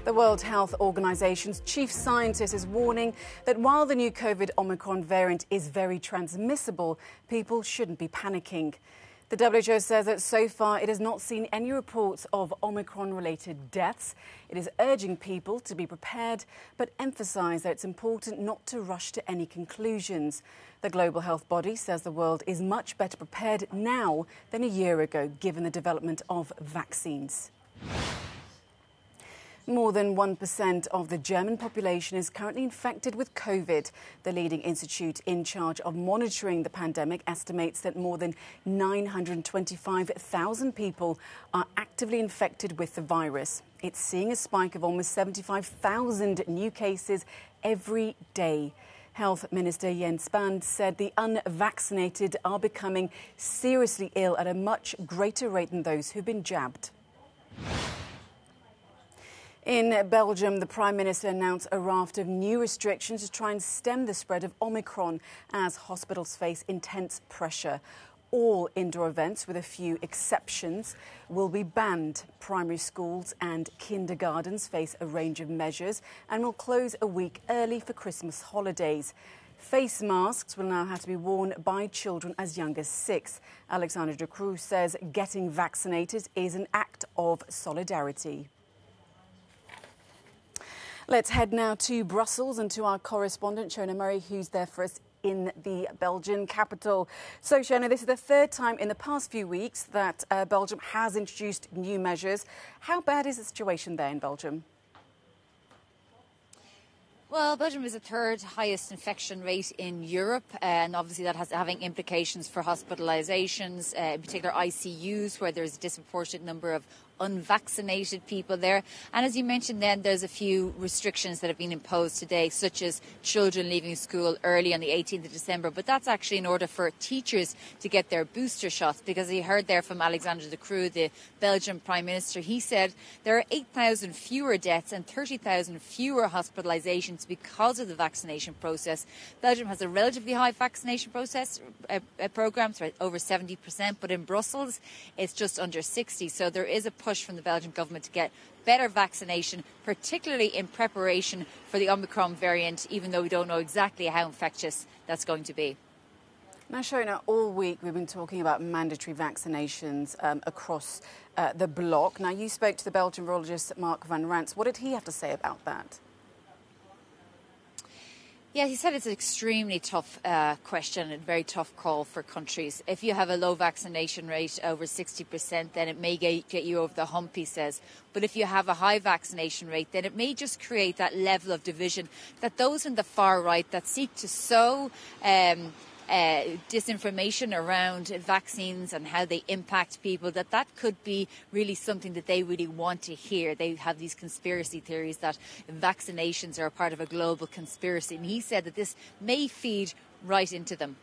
The World Health Organization's chief scientist is warning that while the new COVID Omicron variant is very transmissible, people shouldn't be panicking. The WHO says that so far it has not seen any reports of Omicron-related deaths. It is urging people to be prepared, but emphasise that it's important not to rush to any conclusions. The global health body says the world is much better prepared now than a year ago, given the development of vaccines. More than 1% of the German population is currently infected with COVID. The leading institute in charge of monitoring the pandemic estimates that more than 925,000 people are actively infected with the virus. It's seeing a spike of almost 75,000 new cases every day. Health Minister Jens Spahn said the unvaccinated are becoming seriously ill at a much greater rate than those who've been jabbed. In Belgium, the Prime Minister announced a raft of new restrictions to try and stem the spread of Omicron as hospitals face intense pressure. All indoor events, with a few exceptions, will be banned. Primary schools and kindergartens face a range of measures and will close a week early for Christmas holidays. Face masks will now have to be worn by children as young as 6. Alexander De Croo says getting vaccinated is an act of solidarity. Let's head now to Brussels and to our correspondent, Shona Murray, who's there for us in the Belgian capital. So, Shona, this is the third time in the past few weeks that Belgium has introduced new measures. How bad is the situation there in Belgium? Well, Belgium is the third highest infection rate in Europe, and obviously that has having implications for hospitalisations, in particular ICUs, where there's a disproportionate number of unvaccinated people there. And as you mentioned then, there's a few restrictions that have been imposed today, such as children leaving school early on the 18th of December. But that's actually in order for teachers to get their booster shots, because you heard there from Alexander De Croo, the Belgian Prime Minister. He said there are 8,000 fewer deaths and 30,000 fewer hospitalisations because of the vaccination process. Belgium has a relatively high vaccination process programme, so over 70%, but in Brussels it's just under 60%. So there is a push from the Belgian government to get better vaccination, particularly in preparation for the Omicron variant, even though we don't know exactly how infectious that's going to be. Now, Shona, all week we've been talking about mandatory vaccinations across the bloc. Now, you spoke to the Belgian virologist Mark van Rans. What did he have to say about that? Yeah, he said it's an extremely tough question and very tough call for countries. If you have a low vaccination rate, over 60%, then it may get you over the hump, he says. But if you have a high vaccination rate, then it may just create that level of division that those in the far right that seek to sow disinformation around vaccines and how they impact people, that could be really something that they really want to hear. They have these conspiracy theories that vaccinations are a part of a global conspiracy. And he said that this may feed right into them.